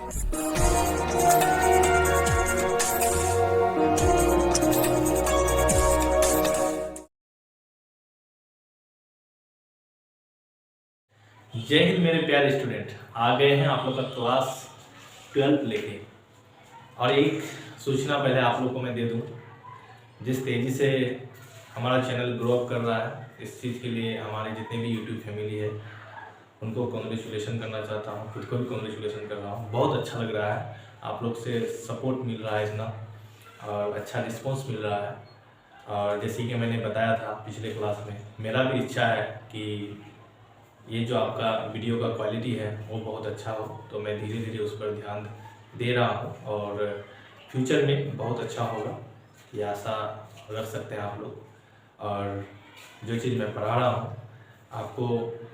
जय हिंद मेरे प्यारे स्टूडेंट। आ गए हैं आप लोग का क्लास 12 लेके। और एक सूचना पहले आप लोग को मैं दे दूं, जिस तेज़ी से हमारा चैनल ग्रो अप कर रहा है, इस चीज़ के लिए हमारे जितने भी यूट्यूब फैमिली है उनको कॉन्ग्रेचुलेशन करना चाहता हूं। खुद को भी कॉन्ग्रेचुलेशन कर रहा हूं। बहुत अच्छा लग रहा है, आप लोग से सपोर्ट मिल रहा है इतना, और अच्छा रिस्पॉन्स मिल रहा है। और जैसे कि मैंने बताया था पिछले क्लास में, मेरा भी इच्छा है कि ये जो आपका वीडियो का क्वालिटी है वो बहुत अच्छा हो, तो मैं धीरे धीरे उस पर ध्यान दे रहा हूँ और फ्यूचर में बहुत अच्छा होगा, ये आशा रख सकते हैं आप लोग। और जो चीज़ मैं पढ़ा रहा हूँ आपको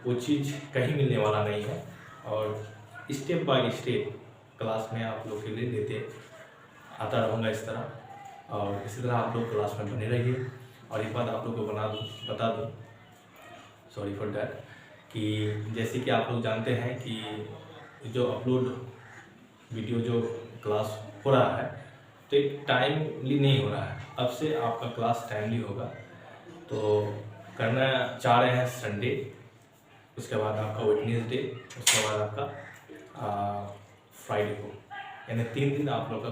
वो चीज़ कहीं मिलने वाला नहीं है, और स्टेप बाय स्टेप क्लास में आप लोग के लिए देते आता रहूँगा इस तरह। और इसी तरह आप लोग क्लास में बने रहिए। और एक बात आप लोग को बता दूँ, सॉरी फॉर डैट, कि जैसे कि आप लोग जानते हैं कि जो अपलोड वीडियो जो क्लास हो रहा है तो एक टाइमली नहीं हो रहा है। अब से आपका क्लास टाइमली होगा, तो करना चाह रहे हैं संडे, उसके बाद आपका वेडनेसडे, उसके बाद आपका फ्राइडे को, यानी 3 दिन आप लोग का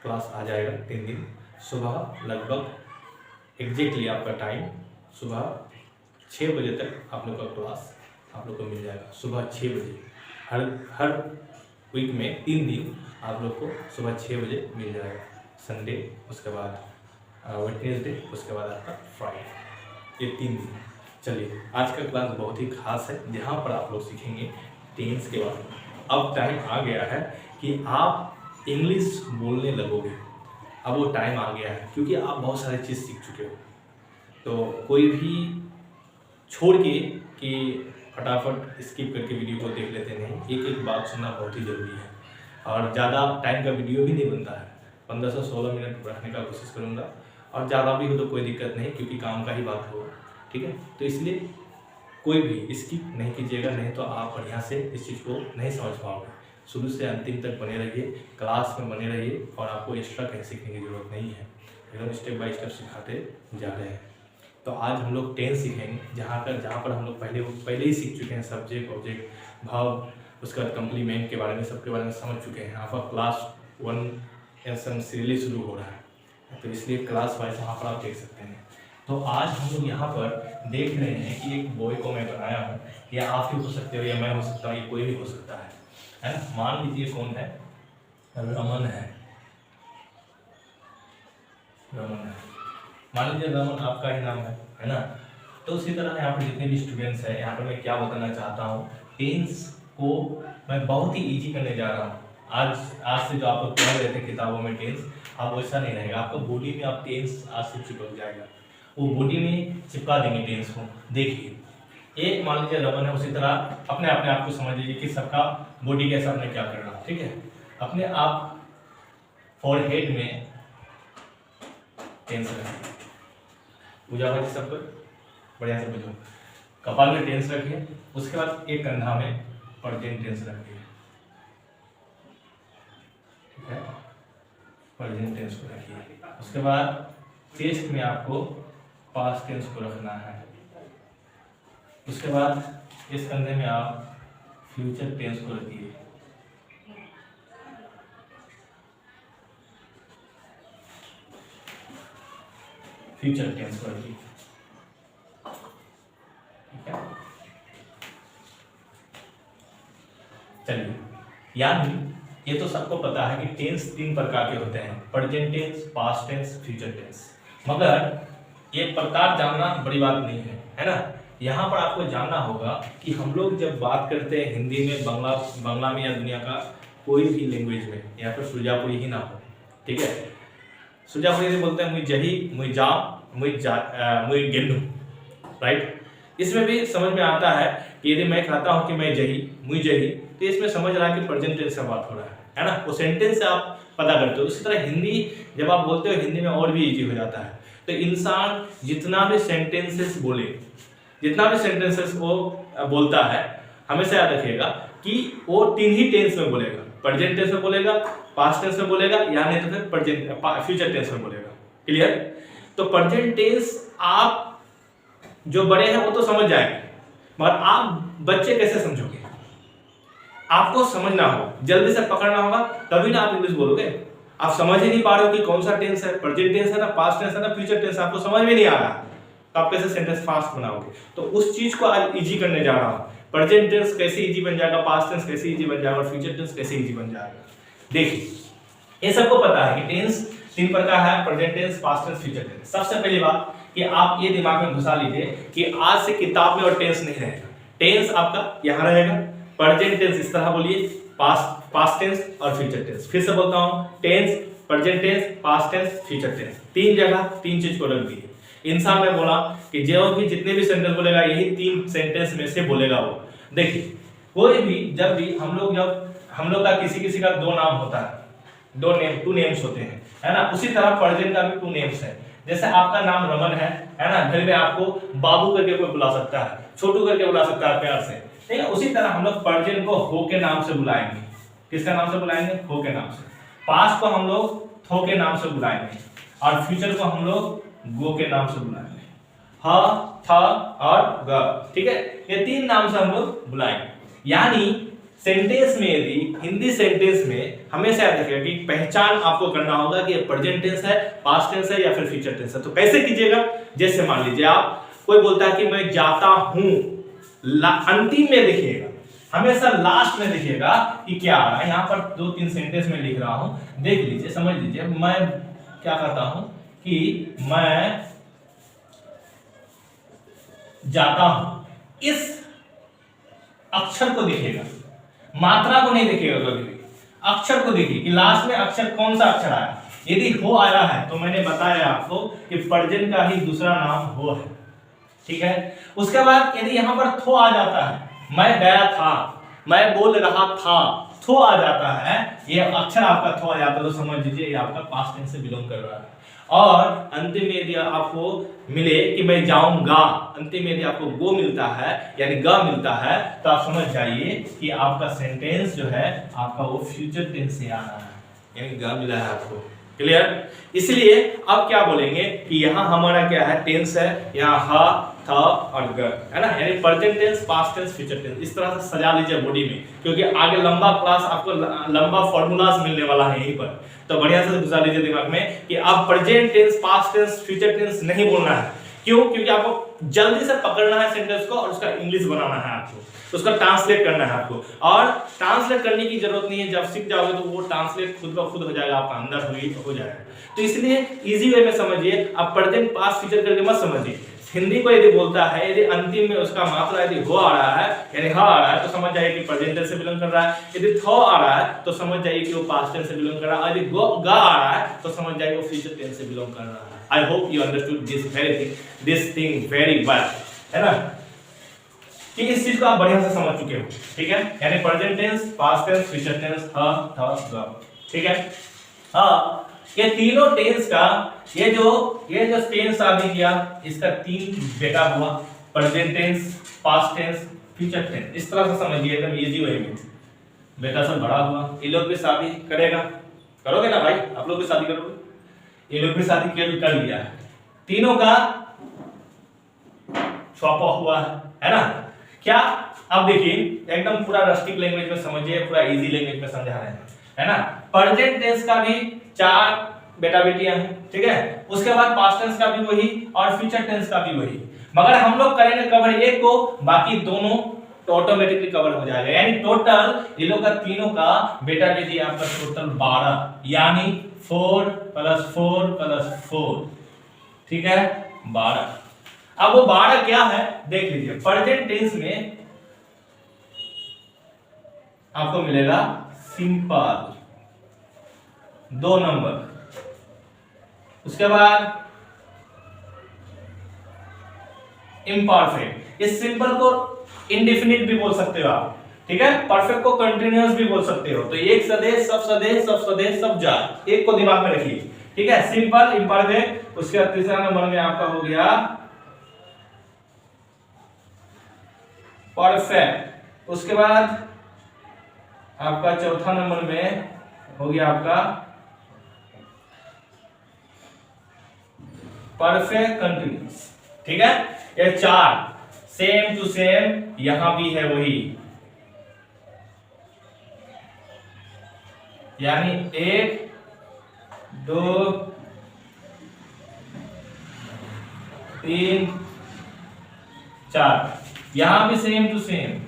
क्लास आ जाएगा। 3 दिन सुबह लगभग एग्जैक्टली आपका टाइम सुबह 6 बजे तक आप लोग का क्लास आप लोग को मिल जाएगा। सुबह 6 बजे हर वीक में 3 दिन आप लोग को सुबह 6 बजे मिल जाएगा। संडे, उसके बाद वेडनेसडे, उसके बाद आपका फ्राइडे, ये 3 दिन। चलिए, आज का क्लास बहुत ही खास है, जहाँ पर आप लोग सीखेंगे टेंस के बारे में। अब टाइम आ गया है कि आप इंग्लिश बोलने लगोगे। अब वो टाइम आ गया है, क्योंकि आप बहुत सारी चीज़ सीख चुके हो, तो कोई भी छोड़ के कि फटाफट स्किप करके वीडियो को देख लेते नहीं। एक एक बात सुनना बहुत ही ज़रूरी है, और ज़्यादा टाइम का वीडियो भी नहीं बनता है। 15 से 16 मिनट रखने का कोशिश करूँगा, और ज़्यादा भी हो तो कोई दिक्कत नहीं, क्योंकि काम का ही बात होगा, ठीक है। तो इसलिए कोई भी स्किप नहीं कीजिएगा, नहीं तो आप बढ़िया से इस चीज़ को नहीं समझ पाओगे। शुरू से अंतिम तक बने रहिए, क्लास में बने रहिए, और आपको एक्स्ट्रा कहीं सीखने की ज़रूरत नहीं है, एकदम स्टेप बाय स्टेप सिखाते जा रहे हैं। तो आज हम लोग टेंस सीखेंगे, जहाँ पर हम लोग पहले ही सीख चुके हैं सब्जेक्ट, ऑब्जेक्ट, भाव, उसके बाद कम्प्लीमेंट के बारे में, सबके बारे में समझ चुके हैं। आपका क्लास 1 सीरियली शुरू हो रहा है, तो इसलिए क्लास वाइज यहाँ पर आप देख सकते हैं। तो आज हम लोग यहाँ पर देख रहे हैं कि एक बॉय को मैं बनाया हूँ, या आप ही हो सकते हो, या मैं हो सकता हूँ, ये कोई भी हो सकता है ना। मान लीजिए कौन है, रमन है। मान लीजिए रमन आपका ही नाम है ना। तो उसी तरह यहाँ पर जितने भी स्टूडेंट्स हैं, यहाँ पर मैं क्या बताना चाहता हूँ, टेंस को मैं बहुत ही इजी करने जा रहा हूँ। आज से जो आप लोग पढ़ रहे थे किताबों में टेंस, अब वैसा नहीं रहेगा। आपका बॉडी में आप टेंस आज से चिपक जाएगा, वो बॉडी में चिपका देंगे टेंस को। देखिए, एक मान लीजिए रमन है, उसी तरह अपने आप को समझ लीजिए कि सबका बॉडी के साथ में क्या कर रहा है, ठीक है। अपने आप फॉरहेड में टेंस रखिए, पूजा भाई सब बढ़िया से बुझो। कपाल में टेंस रखिए, उसके बाद एक कंधा में प्रेजेंट टेंस रखिए, ठीक है, प्रेजेंट टेंस को रखिए। उसके बाद चेस्ट में आपको पास्ट टेंस को रखना है। उसके बाद इस कंधे में आप फ्यूचर टेंस को रखिए। फ्यूचर टेंस को रखिए, ठीक है। चलिए, यानी ये तो सबको पता है कि टेंस 3 प्रकार के होते हैं, present tense, past tense, future tense. मगर ये प्रकार जानना बड़ी बात नहीं है ना। यहाँ पर आपको जानना होगा कि हम लोग जब बात करते हैं हिंदी में, बांग्ला में, या दुनिया का कोई भी लैंग्वेज में, यहाँ पर सुरजापुरी ही ना हो, ठीक है। सुरजापुरी से बोलते हैं मुझ जही, मुझ मुझ गेंडू, राइट। इसमें भी समझ में आता है कि यदि मैं कहता हूँ कि मैं जही, मुझ जही, तो इसमें समझ रहा है कि प्रेजेंट टेंस से बात हो रहा है ना। वो सेंटेंस से आप पता करते हो। इसी तरह हिंदी जब आप बोलते हो, हिंदी में और भी इजी हो जाता है। तो इंसान जितना भी सेंटेंसेस वो बोलता है, हमेशा याद रखिएगा कि वो 3 ही टेंस में बोलेगा। प्रेजेंट टेंस में बोलेगा, पास्ट टेंस में बोलेगा, या नहीं तो फिर प्रेजेंट फ्यूचर टेंस में बोलेगा। क्लियर? तो प्रेजेंट टेंस आप जो बड़े हैं वो तो समझ जाएंगे, मगर आप बच्चे कैसे समझोगे? आपको समझना होगा, जल्दी से पकड़ना होगा, तभी ना आप इंग्लिश बोलोगे। आप समझ ही नहीं पा रहे हो कि कौन सा टेंस है, प्रेजेंट टेंस है ना, पास्ट टेंस है ना, फ्यूचर टेंस, आपको समझ में नहीं आ रहा, तो आप कैसे सेंटेंस फास्ट बनाओगे? तो उस चीज को आज इजी करने जा रहा हूं। प्रेजेंट टेंस कैसे इजी बन जाएगा, पास्ट टेंस कैसे इजी बन जाएगा, और फ्यूचर टेंस कैसे इजी बन जाएगा। देखिए, ये सबको पता है कि टेंस 3 प्रकार है, present tense, past tense, future tense. सबसे पहली बात कि आप ये दिमाग में घुसा लीजिए कि आज से किताब में और टेंस नहीं रहेगा। टेंस आपका यहाँ रहेगा, प्रेजेंट टेंस इस तरह बोलिए, पास्ट टेंस और फ्यूचर टेंस। फिर से बोलता हूं, tense, present tense, past tense, future tense, 3 जगह 3 चीज को रख दिए। इंसान ने बोला कि जो भी जितने भी सेंटेंस बोलेगा यही 3 सेंटेंस में से बोलेगा वो। देखिए, कोई भी जब हम लोग का किसी का 2 नाम होता है, 2 नेम्स होते हैं, है ना, उसी तरह प्रेजेंट का भी 2 नेम्स है। जैसे आपका नाम रमन है ना, घर में आपको बाबू करके कोई बुला सकता है, छोटू करके बुला सकता है प्यार से, ठीक है। उसी तरह हम लोग प्रेजेंट को हो के नाम से बुलाएंगे। किसका नाम से बुलाएंगे? हो के नाम से। पास्ट को हम लोग थो के नाम से बुलाएंगे, और फ्यूचर को हम लोग गो के नाम से बुलाएंगे, ह, थ और ग, ठीक है। ये 3 नाम से हम लोग बुलाएंगे। यानी सेंटेंस में, यदि हिंदी सेंटेंस में हमेशा याद रखिएगा कि पहचान आपको करना होगा कि ये प्रेजेंट टेंस है, पास्ट टेंस है या फिर फ्यूचर टेंस है। तो कैसे कीजिएगा? जैसे मान लीजिए आप, कोई बोलता है कि मैं जाता हूं, अंतिम में लिखिएगा, हमेशा लास्ट में लिखिएगा कि क्या आ रहा है। यहाँ पर 2-3 सेंटेंस में लिख रहा हूं, देख लीजिए, समझ लीजिए। मैं क्या करता हूं कि मैं जाता हूं, इस अक्षर को देखिएगा, मात्रा को नहीं देखिएगा, कभी भी अक्षर को देखिए कि लास्ट में अक्षर कौन सा अक्षर आया। यदि हो आया है तो मैंने बताया आपको कि प्रेजेंट का ही दूसरा नाम हो है, ठीक है। उसके बाद यदि यहां पर थो आ जाता है, मैं गया था, मैं बोल रहा था, थो आ जाता है, ये अक्षर आपका थो आ जाता है, तो समझ लीजिए ये आपका पास्ट टेंस से बिलोंग कर रहा है। और अंतिम में यदि आपको मिले कि मैं जाऊंगा, अंतिम में यदि आपको गो मिलता है यानी ग मिलता है, तो आप समझ जाइए कि आपका सेंटेंस जो है आपका वो फ्यूचर टेंस से आ रहा है, यानी ग मिला है आपको। क्लियर? इसलिए अब क्या बोलेंगे कि यहाँ हमारा क्या है, टेंस है, यहाँ ह, थ और ग, है ना, यानी present tense, past tense, future tense. इस तरह से सजा लीजिए बॉडी में, क्योंकि आगे लंबा क्लास आपको लंबा फॉर्मूलाज मिलने वाला है यहीं पर। तो बढ़िया से घुसा लीजिए दिमाग में कि आप present tense, past tense, future tense नहीं बोलना है। क्यों? क्योंकि आपको जल्दी से पकड़ना है सेंटेंस को और उसका इंग्लिश बनाना है आपको, उसका ट्रांसलेट करना है आपको। और ट्रांसलेट करने की जरूरत नहीं है, जब सीख जाओगे तो वो ट्रांसलेट खुद ब खुद हो जाएगा, आपका अंदर हो जाएगा। तो इसलिए इजी वे में समझिए, आप प्रेजेंट, पास्ट, फ्यूचर करके मत समझिए। हिंदी को यदि बोलता है, यदि अंतिम में उसका मात्रा यदि हो आ रहा है यानी ह आ रहा है, तो समझ जाइए कि प्रेजेंट टेंस से बिलोंग कर रहा है। यदि थ आ रहा है तो समझ जाइए कि वो पास्ट टेंस से बिलोंग कर रहा है। यदि ग आ रहा है तो समझ जाइए वो फ्यूचर टेंस से बिलोंग कर रहा है। I hope you understood this thing very well, है ना, कि इस चीज को आप बढ़िया से समझ चुके हो, ठीक है। यानी present tense, past tense, future tense, ह, थ, ग, ठीक है। हाँ, ये तीनों टेंस का ये जो टेंस शादी किया, इसका 3 बेटा हुआ, present tense, past tense, future tense. इस तरह से समझिए, एकदम इजी वे में। बेटा सब बड़ा हुआ, ये लोग भी शादी करेगा, करोगे ना भाई, आप लोग भी शादी करोगे, ये लोग भी शादी कर लिया है, तीनों का छुपा हुआ है ना। क्या? अब देखिए, एकदम पूरा रस्टिक लैंग्वेज में समझिए, पूरा इजी लैंग्वेज में समझा रहे हैं, है ना। प्रेजेंट टेंस का भी 4 बेटा बेटियां हैं, ठीक है। उसके बाद पास्ट टेंस का भी वही और फ्यूचर टेंस का भी वही, मगर हम लोग करेंगे कवर एक को, बाकी दोनों तो ऑटोमेटिकली कवर हो जाएगा। यानी टोटल ये लोग का तीनों का बेटा बेटी आपका टोटल 12, यानी 4 + 4 + 4, ठीक है, 12। अब वो 12 क्या है देख लीजिए। प्रेजेंट टेंस में आपको मिलेगा सिंपल 2 नंबर, उसके बाद इम्परफेक्ट। इस सिंपल को इंडेफिनिट भी बोल सकते हो आप, ठीक है। परफेक्ट को कंटीन्यूअस भी बोल सकते हो। तो एक सदेश, सब सदेश, सब स्वदेश, सब जा, एक को दिमाग में रखिए, ठीक है। सिंपल, इम्परफेक्ट, उसके बाद तीसरा नंबर में आपका हो गया परफेक्ट, उसके बाद आपका चौथा नंबर में हो गया आपका परफेक्ट कंटिन्यूअस। ठीक है, ये 4 सेम टू सेम यहां भी है वही, यानी 1 2 3 4 यहां भी सेम टू सेम।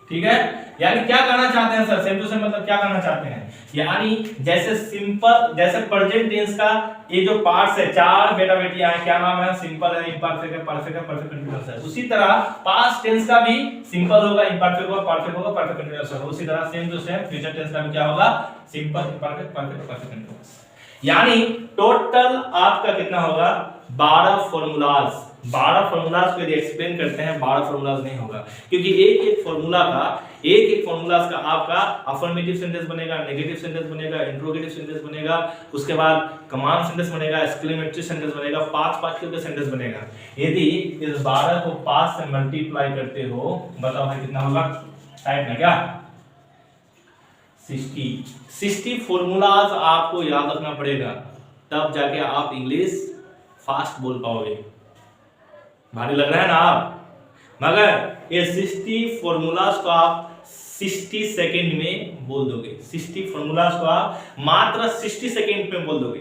ठीक है, यानी क्या करना चाहते हैं सर, सेम टू सेम मतलब क्या करना चाहते हैं, यानी जैसे सिंपल, जैसे प्रेजेंट टेंस का ये जो पार्ट्स है, 4 बेटा बेटियां हैं, क्या नाम है, सिंपल है, इम्परफेक्ट है, परफेक्ट है, परफेक्ट कंटीन्यूअस है। उसी तरह पास्ट टेंस का भी सिंपल होगा, इम्परफेक्ट होगा, परफेक्ट होगा, परफेक्ट कंटीन्यूअस होगा। उसी तरह same to same future tense का भी क्या होगा, simple, imperfect, perfect, perfect continuous. यानी टोटल आपका कितना होगा, 12 फॉर्मूलाज। 12 फॉर्मूलाज को यदि एक्सप्लेन करते हैं, 12 फॉर्मूलाज नहीं होगा, क्योंकि एक एक फॉर्मूलाज का आपका अफर्मेटिव सेंटेंस बनेगा, नेगेटिव सेंटेंस बनेगा, इंट्रोगेटिव सेंटेंस बनेगा, उसके बाद कमांड सेंटेंस बनेगा, एक्सक्लेमेटरी सेंटेंस बनेगा, 5 वाक्यों का सेंटेंस बनेगा। यदि इस 12 को 5 से मल्टीप्लाई करते हो, बताओ भाई कितना होगा, टाइप में क्या 60 फॉर्मूलाज आपको याद रखना पड़ेगा, तब जाके आप इंग्लिश फास्ट बोल पाओगे। भारी लग रहा है ना आप, मगर ये 60 फॉर्मूलाज को आप 60 सेकेंड में बोल दोगे। 60 फॉर्मूलाज को आप मात्र 60 सेकेंड में बोल दोगे,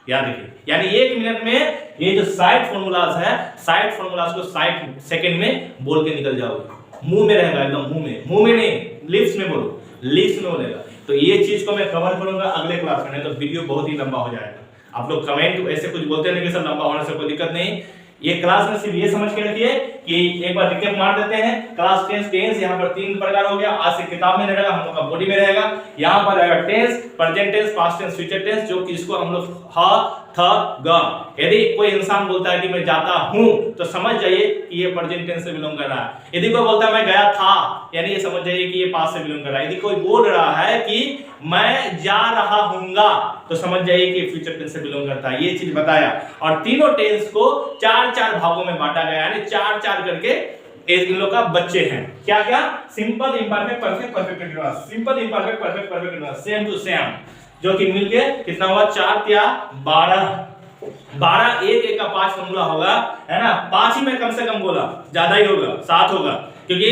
याद रखिए। यानी 1 मिनट में ये जो 60 फॉर्मूलाज है, 60 फॉर्मूलाज को 60 सेकेंड में बोल के निकल जाओगे। मुंह में रहेगा, एकदम मुंह में नहीं, लिप्स में बोलो, लिप्स में बोलेगा। तो ये चीज को मैं कवर करूंगा अगले क्लास में, नहीं तो वीडियो बहुत ही लंबा हो जाएगा। आप लोग कमेंट ऐसे कुछ बोलते नहीं कि सर लंबा होने से कोई दिक्कत नहीं, ये क्लास में सिर्फ ये समझ के रखिए कि एक बार रिकैप मार देते हैं। क्लास टेंस यहाँ पर 3 प्रकार हो गया, आज से किताब में रहेगा, हम लोग का बॉडी में रहेगा। यहाँ पर रहेगा tense, present tense, past tense, future tense, जो कि इसको हम लोग ह थ ग। यदि कोई इंसान बोलता है कि मैं जाता हूं, तो समझ जाइए कि ये प्रेजेंट टेंस से बिलोंग कर रहा है। यदि कोई बोलता है मैं गया था, यानी ये समझ जाइए कि ये पास्ट से बिलोंग कर रहा है। यदि कोई बोल रहा है कि मैं जा रहा हूंगा, तो समझ जाइए कि फ्यूचर टेंस से बिलोंग करता है। ये चीज बताया, और तीनों टेंस को 4-4 भागों में बांटा गया, यानी 4-4 करके इन लोग का बच्चे हैं। क्या क्या, simple, imperfect, perfect, perfect continuous, simple, imperfect, perfect, perfect continuous, same to same, जो कि मिलके कितना हुआ, 4 या 12 एक का 5 फॉर्मूला होगा, है ना। 5 ही मैं कम से कम बोला, ज्यादा ही होगा, 7 होगा, क्योंकि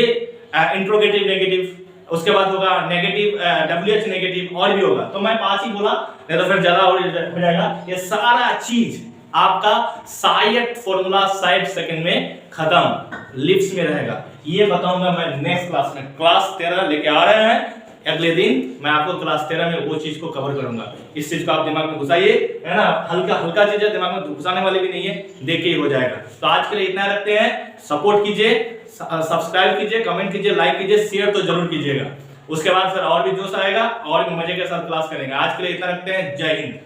इंट्रोगेटिव, नेगेटिव, उसके बाद होगा नेगेटिव, WH नेगेटिव, और भी होगा, तो मैं 5 ही बोला, नहीं तो फिर ज्यादा हो जाएगा। ये सारा चीज आपका 60 फॉर्मूला 60 सेकंड में खत्म, लिप्स में रहेगा। ये बताऊंगा मैं नेक्स्ट क्लास में। क्लास 13 लेके आ रहे हैं, अगले दिन मैं आपको क्लास 13 में वो चीज को कवर करूंगा। इस चीज को आप दिमाग में घुसाइए, है ना, हल्का चीज है, दिमाग में घुसाने वाली भी नहीं है, देख के ही हो जाएगा। तो आज के लिए इतना रखते हैं, सपोर्ट कीजिए, सब्सक्राइब कीजिए, कमेंट कीजिए, लाइक कीजिए, शेयर तो जरूर कीजिएगा। उसके बाद फिर और भी जोश आएगा और भी मजे के साथ क्लास करेंगे। आज के लिए इतना रखते हैं, जय हिंद।